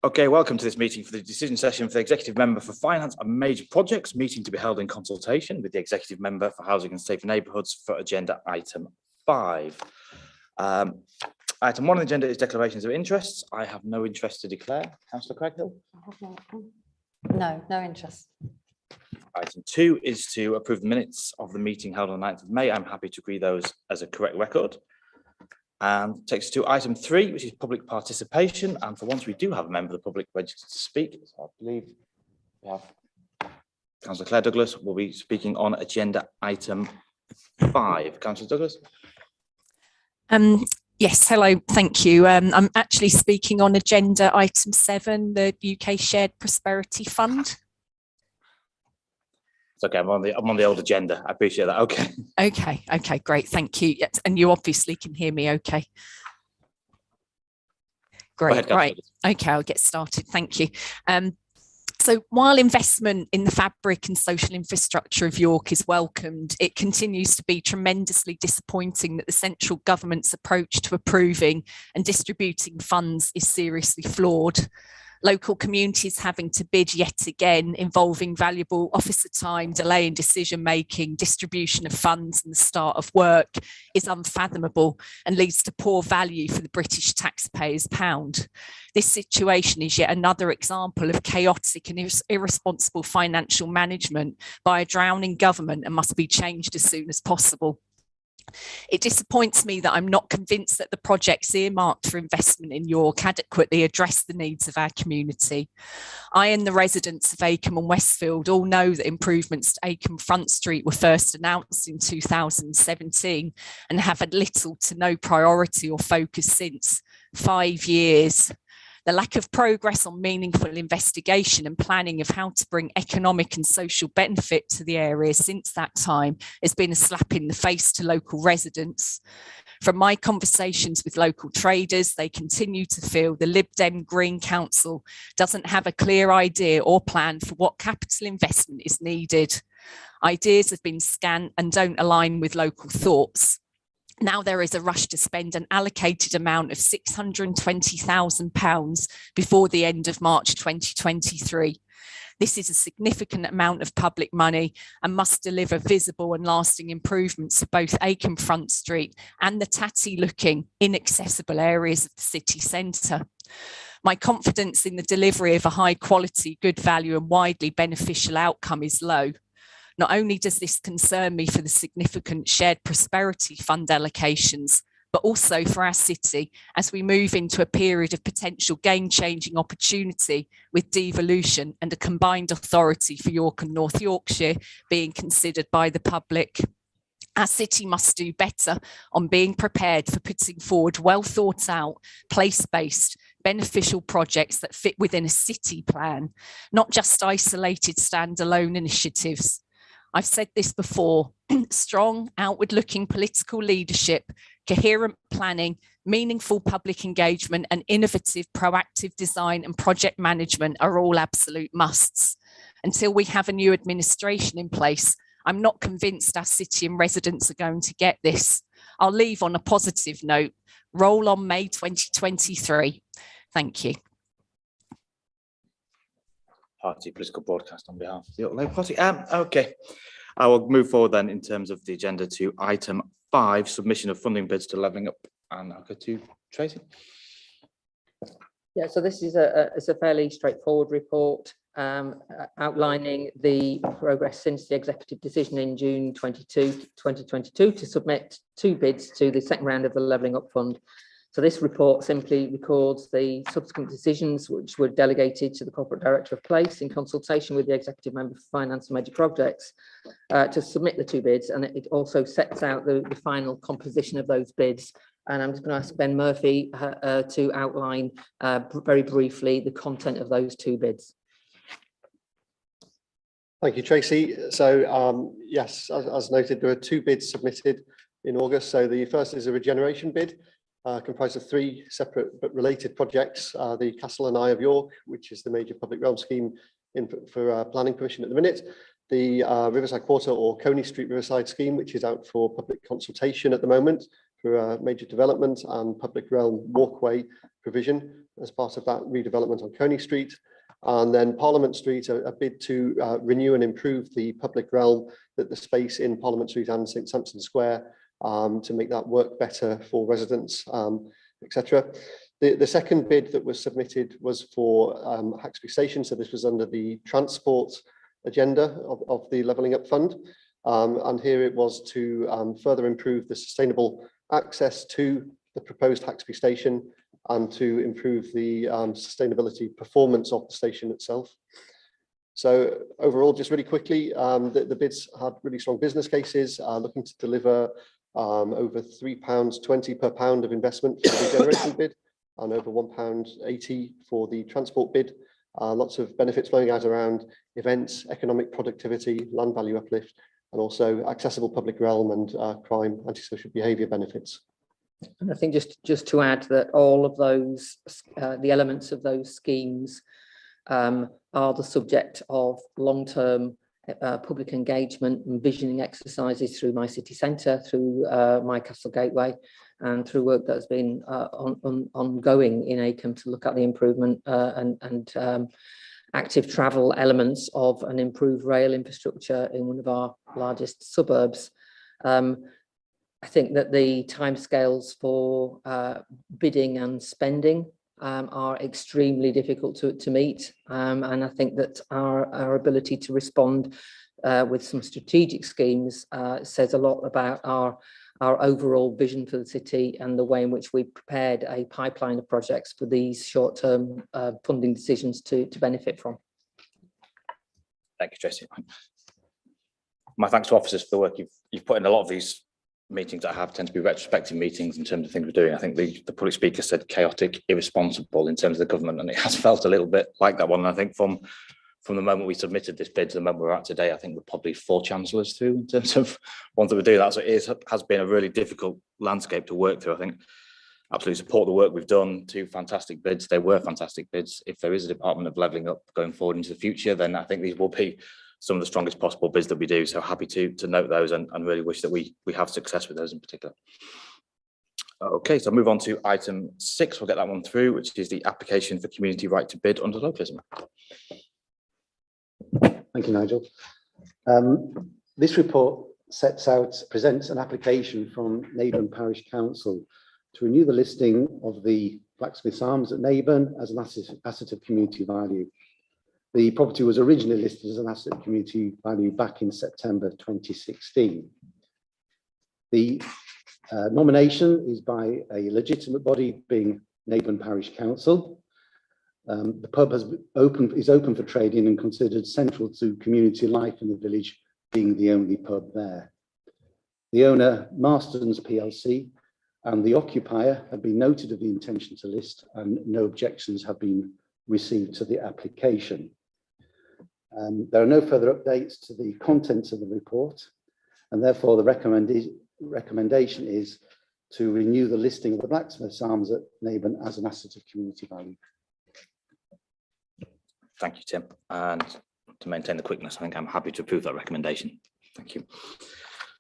Okay, welcome to this meeting for the decision session for the Executive Member for Finance and Major Projects, meeting to be held in consultation with the Executive Member for Housing and Safer Neighbourhoods for agenda item 5. Item 1 on the agenda is declarations of interests. I have no interest to declare. Councillor Craighill? No interest. Item 2 is to approve the minutes of the meeting held on the 9th of May. I'm happy to agree those as a correct record. And takes us to item 3, which is public participation. And for once, we do have a member of the public registered to speak. So I believe we have Councillor Claire Douglas will be speaking on agenda item 5. Councillor Douglas. Yes, hello, thank you. I'm actually speaking on agenda item 7, the UK Shared Prosperity Fund. It's okay, I'm on the old agenda. I appreciate that. Okay, great, thank you. Yes, and you obviously can hear me okay. Great, right. Okay, I'll get started. Thank you. So while investment in the fabric and social infrastructure of York is welcomed, it continues to be tremendously disappointing that the central government's approach to approving and distributing funds is seriously flawed. Local communities having to bid yet again, involving valuable officer time, delay in decision making, distribution of funds and the start of work is unfathomable and leads to poor value for the British taxpayer's pound. This situation is yet another example of chaotic and irresponsible financial management by a drowning government and must be changed as soon as possible. It disappoints me that I'm not convinced that the projects earmarked for investment in York adequately address the needs of our community. I and the residents of Acomb and Westfield all know that improvements to Acomb Front Street were first announced in 2017 and have had little to no priority or focus since. 5 years. The lack of progress on meaningful investigation and planning of how to bring economic and social benefit to the area since that time has been a slap in the face to local residents. From my conversations with local traders, they continue to feel the Lib Dem Green Council doesn't have a clear idea or plan for what capital investment is needed. Ideas have been scant and don't align with local thoughts. Now there is a rush to spend an allocated amount of £620,000 before the end of March 2023. This is a significant amount of public money and must deliver visible and lasting improvements to both Acomb Front Street and the tatty-looking, inaccessible areas of the city centre. My confidence in the delivery of a high quality, good value and widely beneficial outcome is low. Not only does this concern me for the significant shared prosperity fund allocations, but also for our city as we move into a period of potential game-changing opportunity with devolution and a combined authority for York and North Yorkshire being considered by the public. Our city must do better on being prepared for putting forward well thought out, place-based, beneficial projects that fit within a city plan, not just isolated standalone initiatives. I've said this before, strong, outward-looking political leadership, coherent planning, meaningful public engagement and innovative, proactive design and project management are all absolute musts. Until we have a new administration in place, I'm not convinced our city and residents are going to get this. I'll leave on a positive note. Roll on May 2023. Thank you. Party political broadcast on behalf of the Labour Party. Okay, I will move forward then in terms of the agenda to item 5, submission of funding bids to Levelling Up, and I'll go to Tracy. Yeah, so this is a fairly straightforward report outlining the progress since the executive decision in June 2022 to submit 2 bids to the second round of the Levelling Up Fund. So this report simply records the subsequent decisions which were delegated to the Corporate Director of Place in consultation with the Executive Member for Finance and Major Projects to submit the 2 bids, and it also sets out the final composition of those bids. And I'm just going to ask Ben Murphy to outline very briefly the content of those 2 bids. Thank you, Tracy. So yes, as noted, there are 2 bids submitted in August. So the first is a regeneration bid, comprised of 3 separate but related projects. The Castle and Eye of York, which is the major public realm scheme for planning permission at the minute. The Riverside Quarter or Coney Street Riverside scheme, which is out for public consultation at the moment for major development and public realm walkway provision as part of that redevelopment on Coney Street. And then Parliament Street, a bid to renew and improve the public realm, that the space in Parliament Street and St Sampson Square, to make that work better for residents, etc. The second bid that was submitted was for Haxby Station. So this was under the transport agenda of the Levelling Up Fund. And here it was to further improve the sustainable access to the proposed Haxby Station and to improve the sustainability performance of the station itself. So overall, just really quickly, the bids had really strong business cases, looking to deliver over £3.20 per pound of investment for the regeneration bid and over £1.80 for the transport bid. Lots of benefits flowing out around events, economic productivity, land value uplift, and also accessible public realm and crime, antisocial behaviour benefits. And I think just to add that all of those, the elements of those schemes are the subject of long-term public engagement and visioning exercises through My City Centre, through My Castle Gateway, and through work that's been ongoing in ACOM to look at the improvement and active travel elements of an improved rail infrastructure in one of our largest suburbs. I think that the timescales for bidding and spending are extremely difficult to meet, and I think that our ability to respond with some strategic schemes says a lot about our overall vision for the city and the way in which we prepared a pipeline of projects for these short-term funding decisions to benefit from. Thank you, Tracy. My thanks to officers for the work you've put in. A lot of these meetings that I have tend to be retrospective meetings in terms of things we're doing. I think the public speaker said chaotic, irresponsible in terms of the government, and it has felt a little bit like that one. And I think from the moment we submitted this bid to the moment we're at today, I think we're probably 4 chancellors through in terms of ones that we're doing that. So it has been a really difficult landscape to work through. I think absolutely support the work we've done. 2 fantastic bids. They were fantastic bids. If there is a Department of Levelling Up going forward into the future, then I think these will be some of the strongest possible bids that we do. So happy to note those and really wish that we have success with those in particular. Okay, so I'll move on to item 6. We'll get that one through, which is the application for community right to bid under localism. Thank you, Nigel. This report presents an application from Naburn Parish Council to renew the listing of the Blacksmith's Arms at Naburn as an asset of community value. The property was originally listed as an asset of community value back in September 2016. The nomination is by a legitimate body, being Naburn Parish Council. The pub is open for trading and considered central to community life in the village, being the only pub there. The owner, Marston's PLC, and the occupier have been noted of the intention to list, and no objections have been received to the application. There are no further updates to the contents of the report, and therefore the recommendation is to renew the listing of the Blacksmith's Arms at Naburn as an asset of community value. Thank you, Tim. And to maintain the quickness, I think I'm happy to approve that recommendation. Thank you.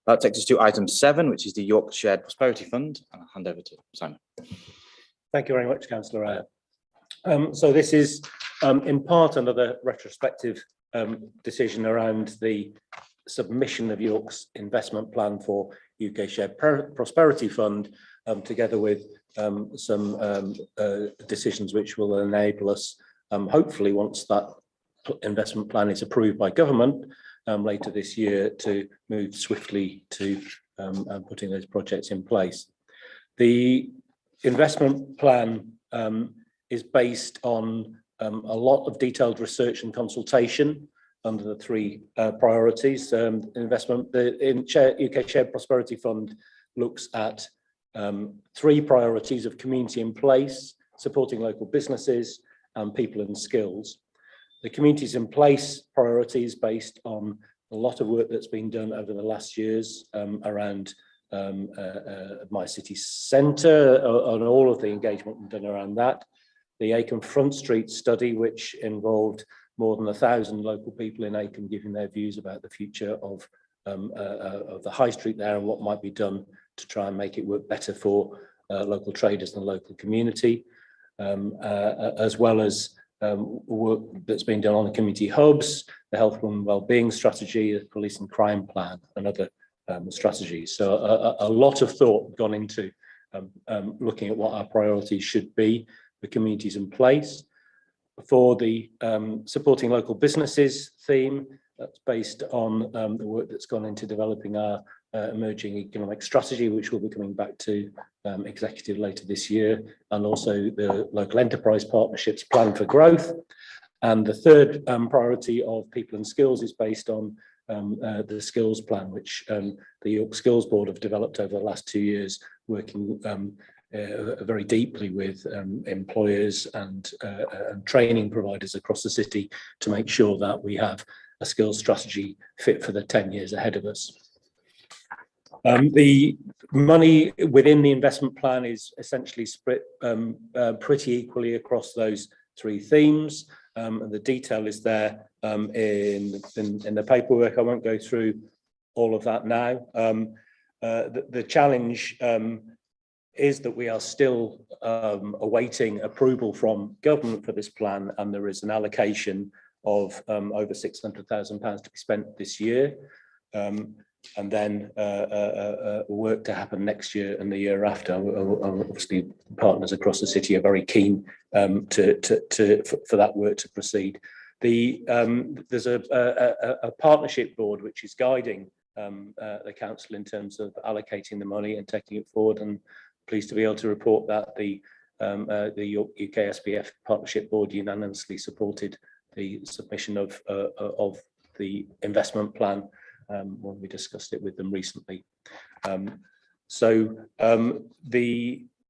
That takes us to item 7, which is the York Shared Prosperity Fund. And I'll hand over to Simon. Thank you very much, Councillor Ayer. So this is in part another retrospective decision around the submission of York's investment plan for UK Shared Prosperity Fund, together with some decisions which will enable us, hopefully once that investment plan is approved by government later this year, to move swiftly to putting those projects in place. The investment plan is based on a lot of detailed research and consultation under the 3 priorities. Investment, the UK Shared Prosperity Fund looks at 3 priorities of community in place, supporting local businesses, and people and skills. The communities in place priorities based on a lot of work that's been done over the last years around My City Centre, and all of the engagement we've done around that. The Acomb Front Street study, which involved more than 1,000 local people in Acomb giving their views about the future of of the high street there and what might be done to try and make it work better for local traders and the local community, as well as work that's been done on the community hubs, the health and wellbeing strategy, the police and crime plan, and other strategies. So a lot of thought gone into looking at what our priorities should be for communities in place. For the supporting local businesses theme, that's based on the work that's gone into developing our emerging economic strategy, which we'll be coming back to executive later this year, and also the local enterprise partnerships plan for growth. And the third priority of people and skills is based on the skills plan, which the York Skills Board have developed over the last 2 years, working very deeply with employers and training providers across the city to make sure that we have a skills strategy fit for the 10 years ahead of us. The money within the investment plan is essentially split pretty equally across those 3 themes. And the detail is there in the paperwork. I won't go through all of that now. The challenge is that we are still awaiting approval from government for this plan, and there is an allocation of over £600,000 to be spent this year, and then work to happen next year and the year after. Obviously, partners across the city are very keen for that work to proceed. There's a partnership board which is guiding the council in terms of allocating the money and taking it forward, and pleased to be able to report that the UK SPF Partnership Board unanimously supported the submission of the investment plan when we discussed it with them recently.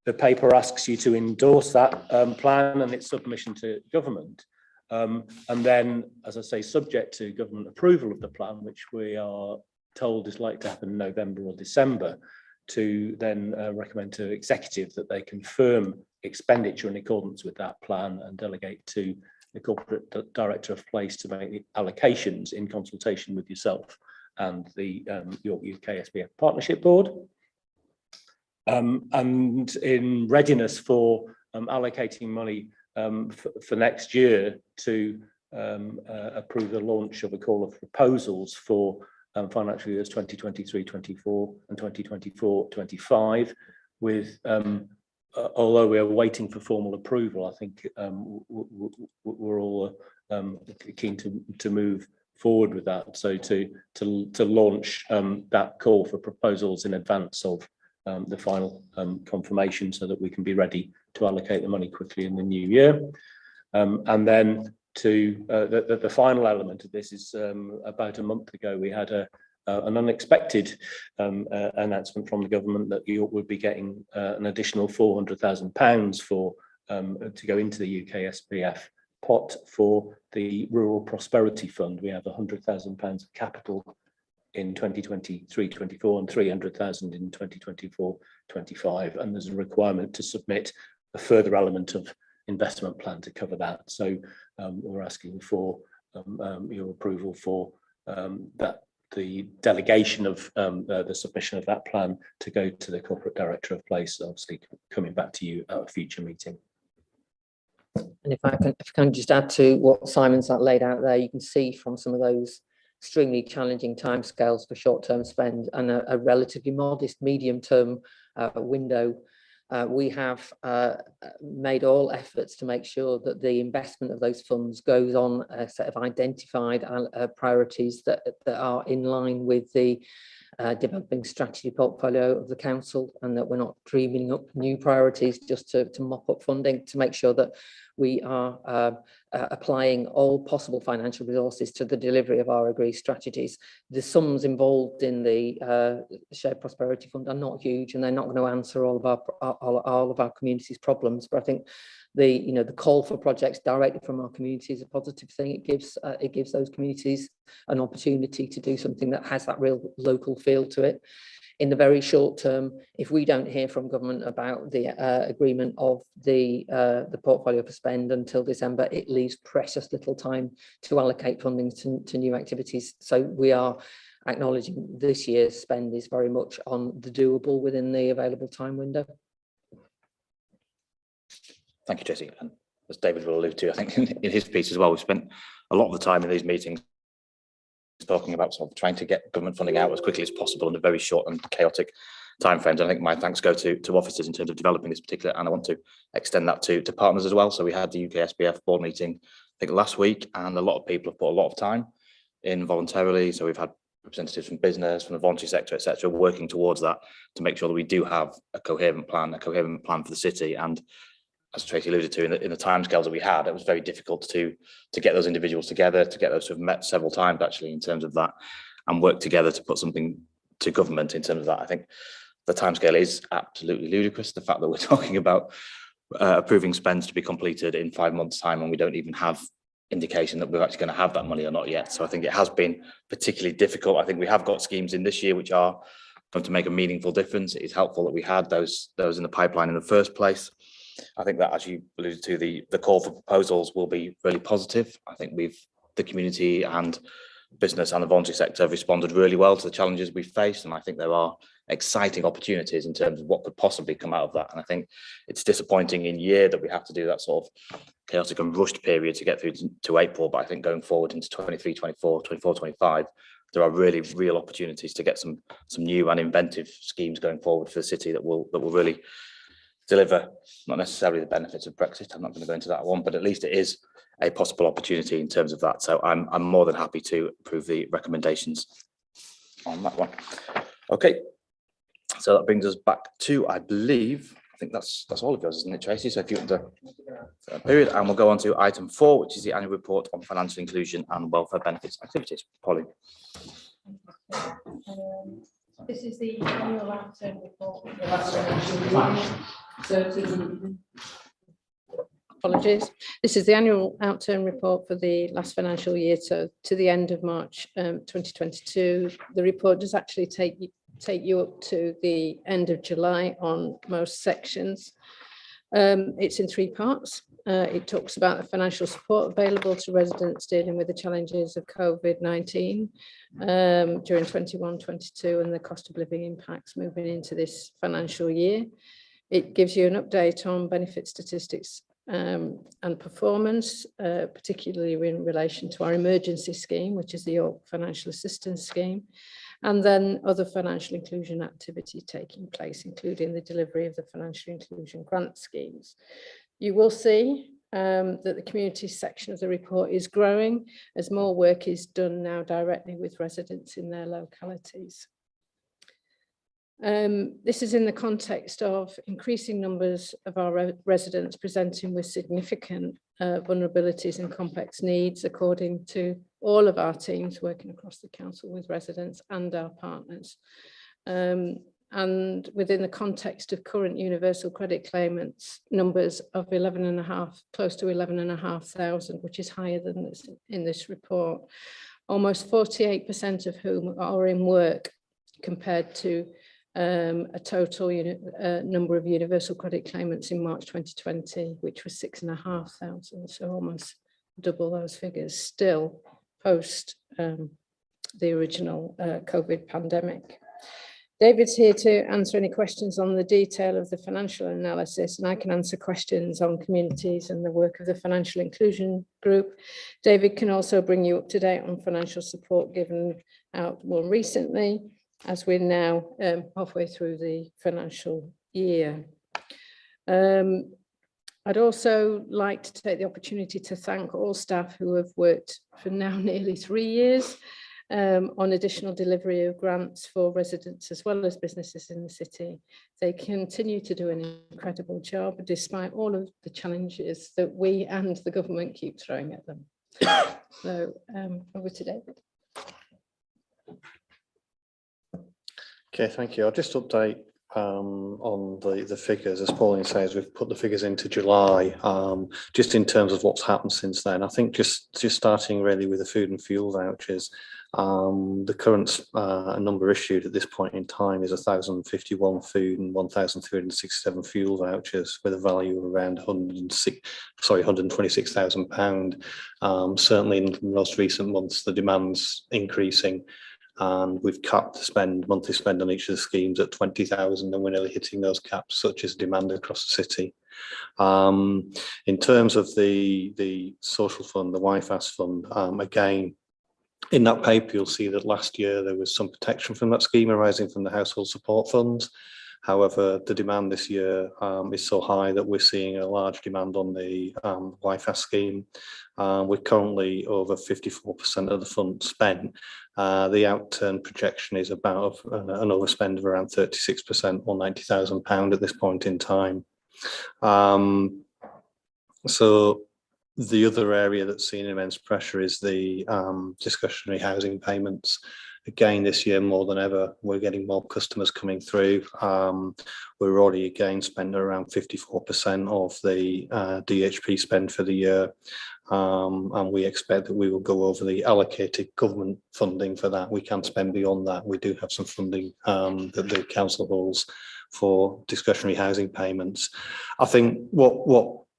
The paper asks you to endorse that plan and its submission to government. And then, as I say, subject to government approval of the plan, which we are told is likely to happen in November or December, to then recommend to executive that they confirm expenditure in accordance with that plan and delegate to the corporate director of place to make the allocations in consultation with yourself and the York UK SPF Partnership Board. And in readiness for allocating money for next year to approve the launch of a call of proposals for financial years 2023-24 and 2024-25, with although we are waiting for formal approval, I think we're all keen to move forward with that. So to launch that call for proposals in advance of the final confirmation, so that we can be ready to allocate the money quickly in the new year. And then to the final element of this is about a month ago we had an unexpected announcement from the government that York would be getting an additional £400,000 for to go into the UK SPF pot for the Rural Prosperity Fund. We have £100,000 of capital in 2023-24 and 300,000 in 2024-25, and there's a requirement to submit a further element of investment plan to cover that. So we're asking for your approval for that, the delegation of the submission of that plan to go to the corporate director of place, obviously coming back to you at a future meeting. And if I can just add to what Simon's laid out there, you can see from some of those extremely challenging timescales for short-term spend and a relatively modest medium-term window. We have made all efforts to make sure that the investment of those funds goes on a set of identified priorities that are in line with the developing strategy portfolio of the council, and that we're not dreaming up new priorities just to mop up funding, to make sure that we are applying all possible financial resources to the delivery of our agreed strategies. The sums involved in the Shared Prosperity Fund are not huge, and they're not going to answer all of our community's problems. But I think the call for projects directly from our community is a positive thing. It gives those communities an opportunity to do something that has that real local feel to it. In the very short term, if we don't hear from government about the agreement of the portfolio for spend until December, it leaves precious little time to allocate funding to new activities. So we are acknowledging this year's spend is very much on the doable within the available time window. Thank you, Tracy. And as David will allude to, I think in his piece as well, we've spent a lot of the time in these meetings talking about sort of trying to get government funding out as quickly as possible in a very short and chaotic timeframes. I think my thanks go to officers in terms of developing this particular, and I want to extend that to partners as well. So we had the UK SPF board meeting, I think last week, and a lot of people have put a lot of time in voluntarily. So we've had representatives from business, from the voluntary sector, etc., working towards that to make sure that we do have a coherent plan for the city. And as Tracy alluded to, in the timescales that we had, it was very difficult to get those individuals together, to get those to have met several times actually in terms of that, and work together to put something to government in terms of that. I think the timescale is absolutely ludicrous. The fact that we're talking about approving spends to be completed in 5 months' time, and we don't even have indication that we're actually going to have that money or not yet. So I think it has been particularly difficult. I think we have got schemes in this year which are going to make a meaningful difference. It is helpful that we had those in the pipeline in the first place. I think that, as you alluded to, the call for proposals will be really positive. I think the community and business and the voluntary sector have responded really well to the challenges we've faced, and I think there are exciting opportunities in terms of what could possibly come out of that. And I think it's disappointing in year that we have to do that sort of chaotic and rushed period to get through to April, but I think going forward into 23, 24, 24, 25, there are really real opportunities to get some new and inventive schemes going forward for the city that will really deliver not necessarily the benefits of Brexit. I'm not going to go into that one, but at least it is a possible opportunity in terms of that. So I'm more than happy to approve the recommendations on that one. Okay, so that brings us back to, I believe, I think that's all of yours, isn't it, Tracy? So if you want to period, and we'll go on to item 4, which is the annual report on financial inclusion and welfare benefits activities. Polly. This is the annual outturn report for the last financial year. Apologies. This is the annual outturn report for the last financial year to the end of March 2022. The report does actually take you up to the end of July on most sections. It's in 3 parts. It talks about the financial support available to residents dealing with the challenges of COVID-19 during 21-22 and the cost of living impacts moving into this financial year. It gives you an update on benefit statistics and performance, particularly in relation to our emergency scheme, which is the York Financial Assistance Scheme, and then other financial inclusion activity taking place, including the delivery of the financial inclusion grant schemes. You will see that the community section of the report is growing as more work is done now directly with residents in their localities. This is in the context of increasing numbers of our residents presenting with significant vulnerabilities and complex needs, according to all of our teams working across the council with residents and our partners. And within the context of current universal credit claimants numbers of close to 11,500, which is higher than this in this report, almost 48% of whom are in work, compared to a total number of universal credit claimants in March 2020, which was 6,500, so almost double those figures still post the original COVID pandemic. David's here to answer any questions on the detail of the financial analysis, and I can answer questions on communities and the work of the financial inclusion group. David can also bring you up to date on financial support given out more recently, as we're now halfway through the financial year. I'd also like to take the opportunity to thank all staff who have worked for now nearly 3 years on additional delivery of grants for residents as well as businesses in the city. They continue to do an incredible job despite all of the challenges that we and the government keep throwing at them. So over to David. Okay, thank you. I'll just update on the figures. As Pauline says, we've put the figures into July, just in terms of what's happened since then. I think just starting really with the food and fuel vouchers, the current number issued at this point in time is 1,051 food and 1,367 fuel vouchers with a value of around £126,000. Certainly in the most recent months, the demand's increasing. and we've capped the spend, monthly spend on each of the schemes at 20,000, and we're nearly hitting those caps, such as demand across the city. In terms of the social fund, the YFAS fund, again, in that paper, you'll see that last year there was some protection from that scheme arising from the household support funds. However, the demand this year is so high that we're seeing a large demand on the YFAS scheme. We're currently over 54% of the fund spent. The outturn projection is about an overspend of around 36% or £90,000 at this point in time. So the other area that's seen immense pressure is the discretionary housing payments. Again, this year more than ever, we're getting more customers coming through. We're already again spent around 54% of the DHP spend for the year. And we expect that we will go over the allocated government funding for that. We can spend beyond that. We do have some funding that the council holds for discretionary housing payments. I think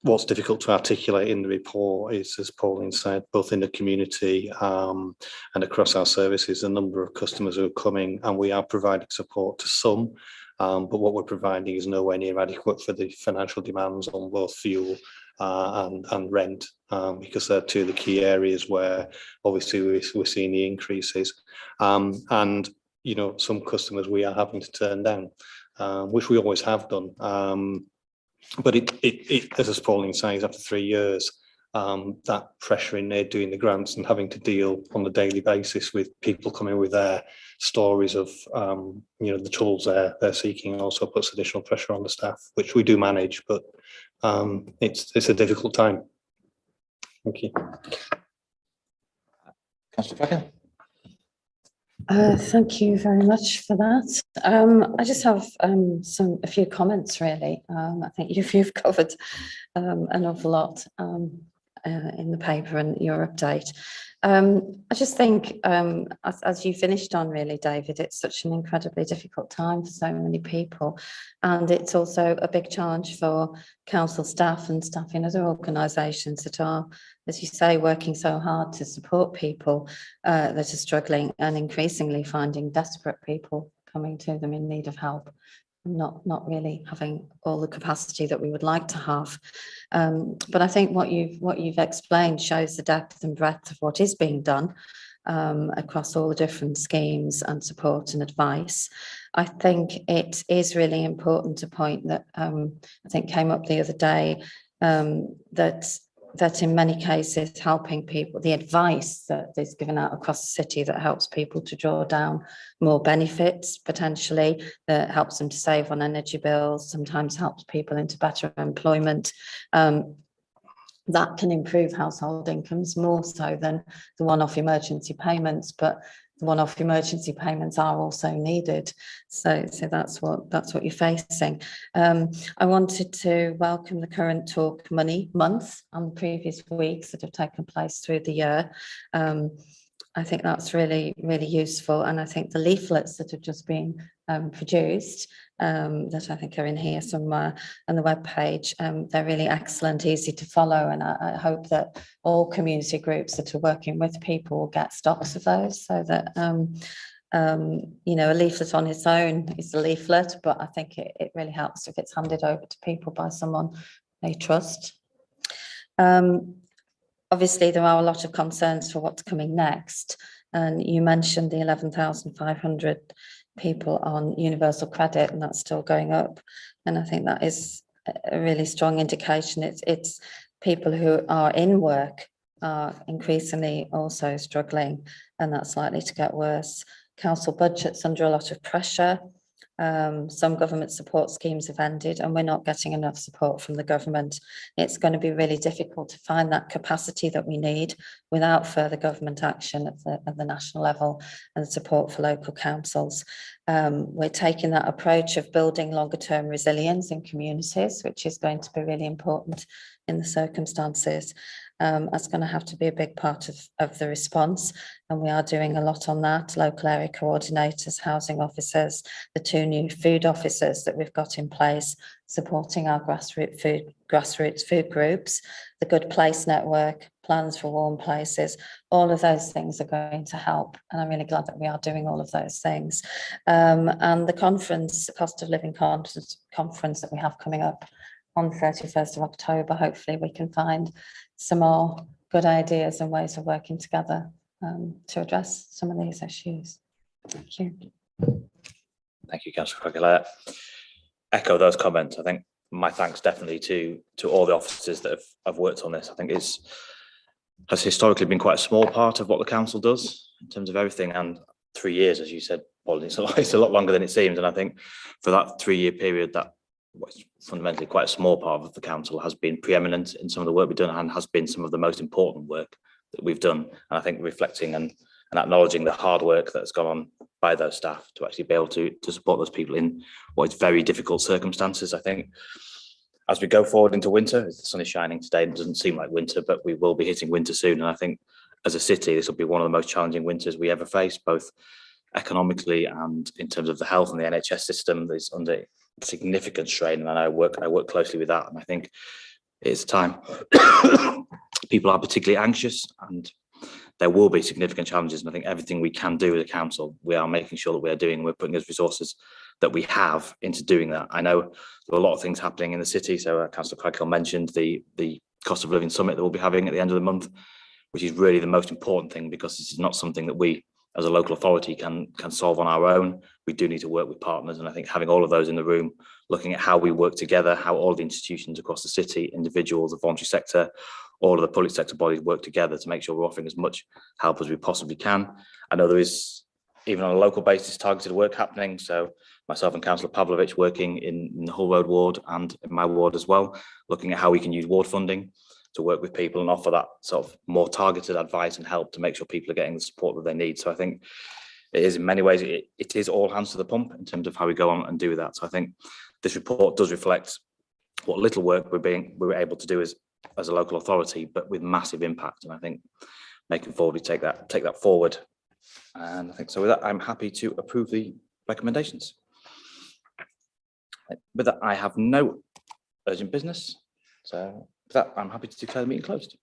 what's difficult to articulate in the report is, as Pauline said, both in the community and across our services, the number of customers who are coming, and we are providing support to some, but what we're providing is nowhere near adequate for the financial demands on both fuel and rent, because they're two of the key areas where obviously we're seeing the increases. And, you know, some customers we are having to turn down, which we always have done. But it, as Pauline says, after 3 years, that pressure in there doing the grants and having to deal on a daily basis with people coming with their stories of, you know, the tools they're seeking also puts additional pressure on the staff, which we do manage, but it's a difficult time. Thank you. Councillor Flecker. Thank you very much for that. I just have a few comments really. I think you've covered an awful lot in the paper and your update. I just think, as you finished on really, David, it's such an incredibly difficult time for so many people, and it's also a big challenge for council staff and staff in other organisations that are, as you say, working so hard to support people that are struggling and increasingly finding desperate people coming to them in need of help, not really having all the capacity that we would like to have. But I think what you've explained shows the depth and breadth of what is being done across all the different schemes and support and advice. I think it is really important to point that I think came up the other day, that in many cases helping people, the advice that is given out across the city that helps people to draw down more benefits potentially, that helps them to save on energy bills, sometimes helps people into better employment, that can improve household incomes more so than the one-off emergency payments, but the one-off emergency payments are also needed. So that's what you're facing. I wanted to welcome the current Talk Money month and the previous weeks that have taken place through the year. I think that's really, really useful. And I think the leaflets that have just been produced, that I think are in here somewhere on the webpage, they're really excellent, easy to follow. And I hope that all community groups that are working with people will get stocks of those, so that, you know, a leaflet on its own is a leaflet, but I think it really helps if it's handed over to people by someone they trust. Obviously, there are a lot of concerns for what's coming next. And you mentioned the 11,500 people on universal credit, and that's still going up. And I think that is a really strong indication. It's people who are in work are increasingly also struggling, and that's likely to get worse. Council budgets under a lot of pressure. Some government support schemes have ended and we're not getting enough support from the government. It's going to be really difficult to find that capacity that we need without further government action at the national level and support for local councils. We're taking that approach of building longer term resilience in communities, which is going to be really important in the circumstances. That's going to have to be a big part of the response, and we are doing a lot on that. Local area coordinators, housing officers, the 2 new food officers that we've got in place, supporting our grassroots food groups, the Good Place network, plans for warm places. All of those things are going to help, and I'm really glad that we are doing all of those things. And the conference, the cost of living conference that we have coming up on the 31st of October, hopefully we can find some more good ideas and ways of working together to address some of these issues. Thank you. Thank you, Councillor Crocodile. Echo those comments. I think my thanks definitely to all the officers that have worked on this. I think has historically been quite a small part of what the council does in terms of everything, and 3 years, as you said, Paul, it's a lot longer than it seems. And I think for that 3-year period, that was fundamentally quite a small part of the council has been preeminent in some of the work we've done, and has been some of the most important work that we've done. And I think reflecting and acknowledging the hard work that's gone on by those staff to actually be able to support those people in what is very difficult circumstances. I think as we go forward into winter, as the sun is shining today, it doesn't seem like winter, but we will be hitting winter soon. And I think as a city, this will be one of the most challenging winters we ever face, both economically and in terms of the health and the NHS system that is under significant strain. And I work closely with that. And I think it's time. People are particularly anxious, and there will be significant challenges. And I think everything we can do as a council, we are making sure that we're putting those resources that we have into doing that. I know there are a lot of things happening in the city. So Councillor Craghill mentioned the cost of living summit that we'll be having at the end of the month, which is really the most important thing, because this is not something that we as a local authority can solve on our own. We do need to work with partners. And I think having all of those in the room, looking at how we work together, how all the institutions across the city, individuals, the voluntary sector, all of the public sector bodies work together to make sure we're offering as much help as we possibly can. I know there is, even on a local basis, targeted work happening. So myself and Councillor Pavlovich working in the Hull Road ward and in my ward as well, looking at how we can use ward funding to work with people and offer that sort of more targeted advice and help to make sure people are getting the support that they need. So I think it is in many ways, it is all hands to the pump in terms of how we go on and do that. So I think this report does reflect what little work we're able to do as a local authority, but with massive impact. And I think making forward, we take that forward. And I think so with that, I'm happy to approve the recommendations. With that, I have no urgent business. So with that, I'm happy to declare the meeting closed.